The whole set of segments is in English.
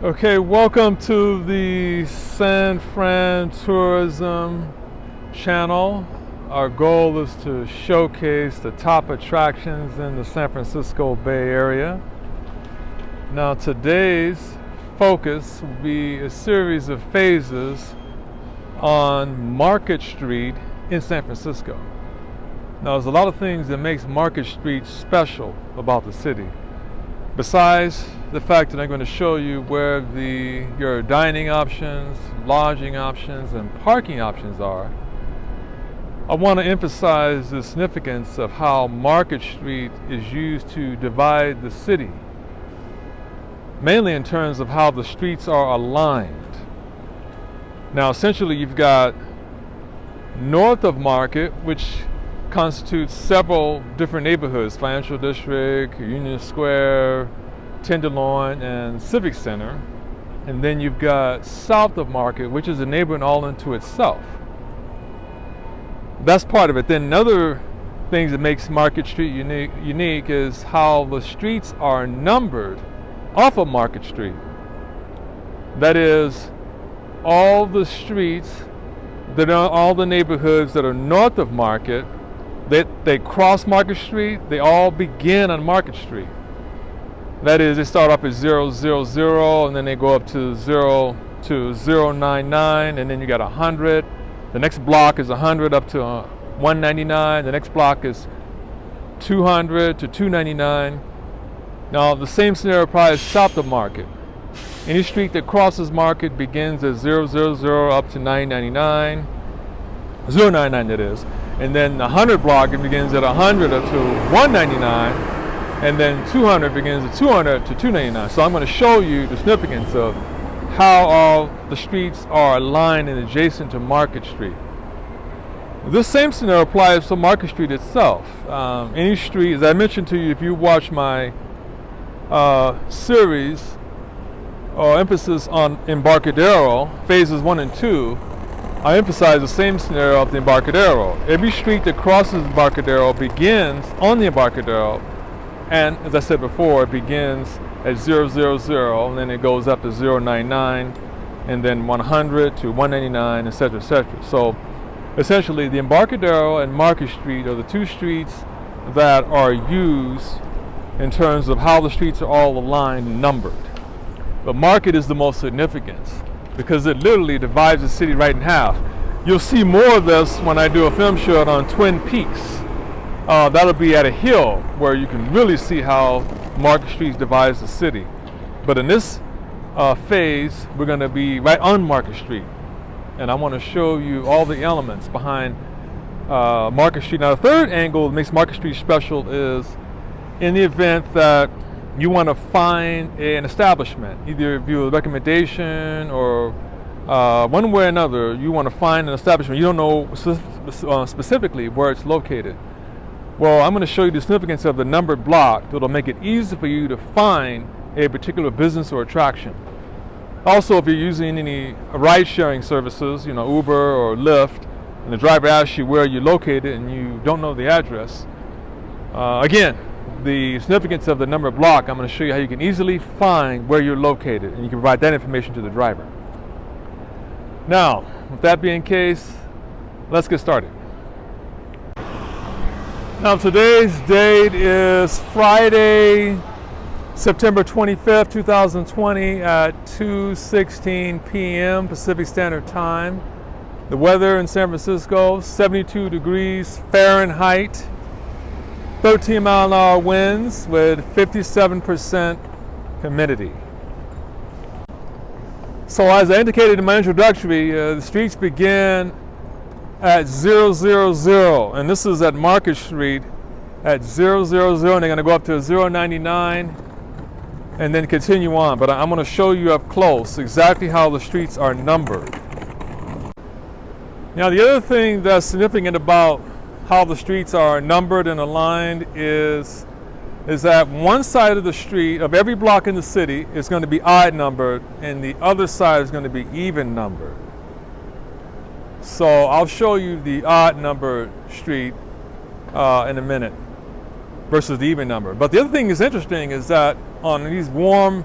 Okay, welcome to the San Fran Tourism channel. Our goal is to showcase the top attractions in the San Francisco Bay Area. Now today's focus will be a series of phases on Market Street in San Francisco. Now there's a lot of things that makes Market Street special about the city. Besides the fact that I'm going to show you where your dining options, lodging options, and parking options are, I want to emphasize the significance of how Market Street is used to divide the city, mainly in terms of how the streets are aligned. Now essentially you've got north of Market, which constitutes several different neighborhoods: Financial District, Union Square, Tenderloin, and Civic Center. And then you've got south of Market, which is a neighborhood all unto itself. That's part of it. Then another things that makes Market Street unique is how the streets are numbered off of Market Street. That is, all the streets that are all the neighborhoods that are north of Market, they cross Market Street, they all begin on Market Street. That is, they start off at 000, and then they go up to 0 to 099, and then you got 100. The next block is 100 up to 199. The next block is 200 to 299. Now the same scenario applies south of Market. Any street that crosses Market begins at 000 up to 999. 099 that is. And then the 100 block, it begins at 100 up to 199, and then 200 begins at 200 to 299. So I'm going to show you the significance of how all the streets are aligned and adjacent to Market Street. This same scenario applies to Market Street itself. Any street, as I mentioned to you, if you watch my series or emphasis on Embarcadero, phases 1 and 2, I emphasize the same scenario of the Embarcadero. Every street that crosses Embarcadero begins on the Embarcadero, and as I said before, it begins at 000, and then it goes up to 099, and then 100 to 199, etc., etc. So essentially, the Embarcadero and Market Street are the two streets that are used in terms of how the streets are all aligned and numbered. But Market is the most significant, because it literally divides the city right in half. You'll see more of this when I do a film shot on Twin Peaks. That'll be at a hill where you can really see how Market Street divides the city. But in this phase, we're going to be right on Market Street. And I want to show you all the elements behind Market Street. Now the third angle that makes Market Street special is in the event that you want to find an establishment, either via a recommendation or one way or another, you want to find an establishment. You don't know specifically where it's located. Well, I'm going to show you the significance of the numbered block that'll make it easy for you to find a particular business or attraction. Also, if you're using any ride-sharing services, Uber or Lyft, and the driver asks you where you're located and you don't know the address, again, the significance of the number block, I'm going to show you how you can easily find where you're located, and you can provide that information to the driver. Now, with that being the case, let's get started. Now today's date is Friday, September 25th, 2020 at 2:16 p.m. Pacific Standard Time. The weather in San Francisco, 72 degrees Fahrenheit. 13-mile-an-hour winds with 57% humidity. So as I indicated in my introductory, the streets begin at 000, and this is at Market Street at 000, and they're going to go up to 099 and then continue on. But I'm going to show you up close exactly how the streets are numbered. Now the other thing that's significant about how the streets are numbered and aligned is that one side of the street of every block in the city is going to be odd numbered, and the other side is going to be even numbered. So I'll show you the odd numbered street in a minute versus the even number. But the other thing that's interesting is that on these warm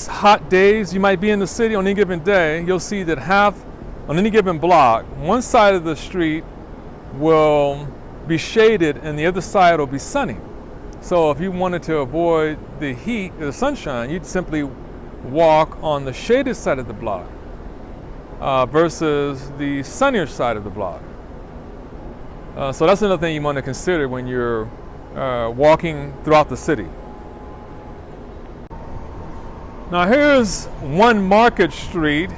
hot days you might be in the city on any given day, you'll see that on any given block, one side of the street will be shaded and the other side will be sunny. So if you wanted to avoid the heat or the sunshine, you'd simply walk on the shaded side of the block versus the sunnier side of the block. So that's another thing you want to consider when you're walking throughout the city. Now here's one Market Street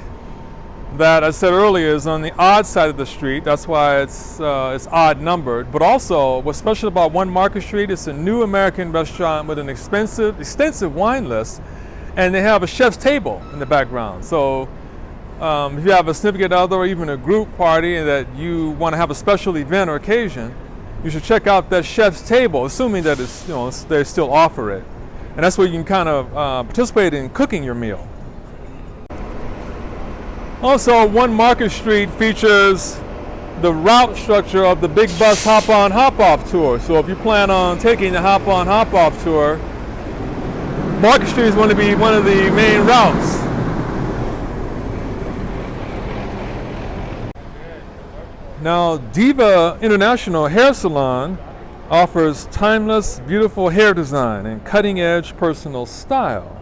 that I said earlier is on the odd side of the street. That's why it's odd numbered. But also, what's special about one Market Street, it's a new American restaurant with an extensive wine list, and they have a chef's table in the background. So if you have a significant other or even a group party and that you want to have a special event or occasion, you should check out that chef's table, assuming that they still offer it. And that's where you can kind of participate in cooking your meal. Also, one Market Street features the route structure of the big bus hop-on, hop-off tour. So if you plan on taking the hop-on, hop-off tour, Market Street is going to be one of the main routes. Now, Diva International Hair Salon offers timeless, beautiful hair design and cutting-edge personal style.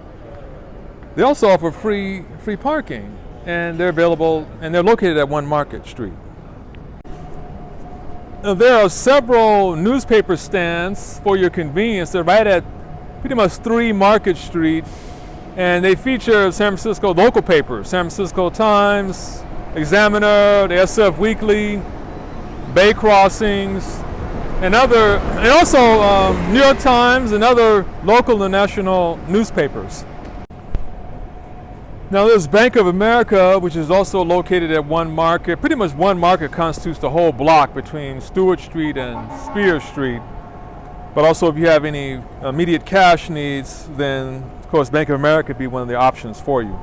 They also offer free parking, and they're located at one Market Street. Now, there are several newspaper stands for your convenience. They're right at pretty much 3 Market Street, and they feature San Francisco local papers: San Francisco Times, Examiner, the SF Weekly, Bay Crossings, and also New York Times and other local and national newspapers. Now there's Bank of America, which is also located at one Market. Pretty much one Market constitutes the whole block between Stewart Street and Spears Street. But also if you have any immediate cash needs, then of course Bank of America would be one of the options for you.